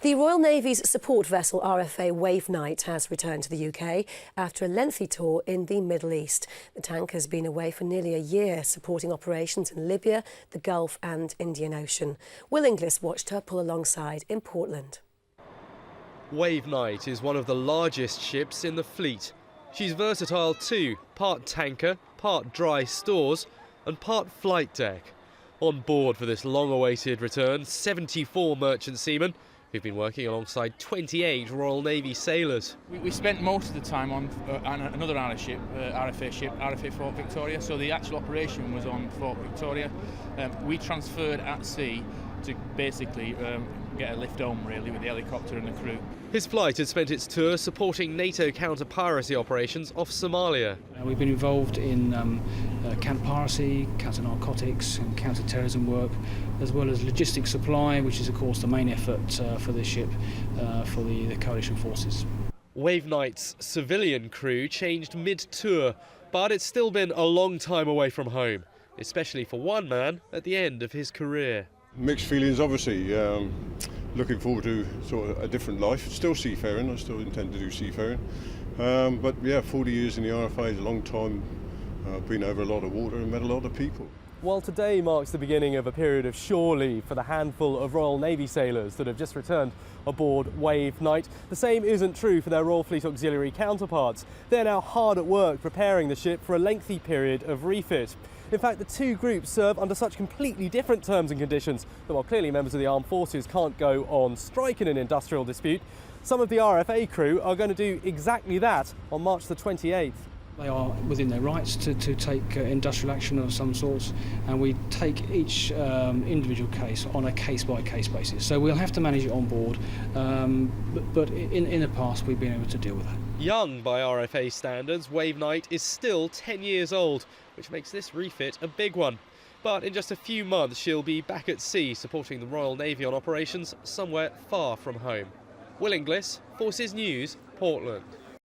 The Royal Navy's support vessel RFA Wave Knight has returned to the UK after a lengthy tour in the Middle East. The tank has been away for nearly a year, supporting operations in Libya, the Gulf and Indian Ocean. Will Inglis watched her pull alongside in Portland. Wave Knight is one of the largest ships in the fleet. She's versatile too, part tanker, part dry stores and part flight deck. On board for this long-awaited return, 74 merchant seamen who've been working alongside 28 Royal Navy sailors. We spent most of the time on another RFA ship, RFA Fort Victoria, so the actual operation was on Fort Victoria. We transferred at sea to basically get a lift home, really, with the helicopter and the crew. His flight had spent its tour supporting NATO counter-piracy operations off Somalia. We've been involved in counter-piracy, counter-narcotics and counter-terrorism work, as well as logistics supply, which is of course the main effort for this ship, for the coalition forces. Wave Knight's civilian crew changed mid-tour, but it's still been a long time away from home, especially for one man at the end of his career. Mixed feelings, obviously. Looking forward to sort of a different life. Still seafaring, I still intend to do seafaring. But yeah, 40 years in the RFA is a long time. Been over a lot of water and met a lot of people. While today marks the beginning of a period of shore leave for the handful of Royal Navy sailors that have just returned aboard Wave Knight, the same isn't true for their Royal Fleet Auxiliary counterparts. They're now hard at work preparing the ship for a lengthy period of refit. In fact, the two groups serve under such completely different terms and conditions that while clearly members of the armed forces can't go on strike in an industrial dispute, some of the RFA crew are going to do exactly that on March the 28th. They are within their rights to take industrial action of some sorts, and we take each individual case on a case-by-case basis. So we'll have to manage it on board, but in the past we've been able to deal with that. Young by RFA standards, Wave Knight is still 10 years old, which makes this refit a big one. But in just a few months she'll be back at sea supporting the Royal Navy on operations somewhere far from home. Will Inglis, Forces News, Portland.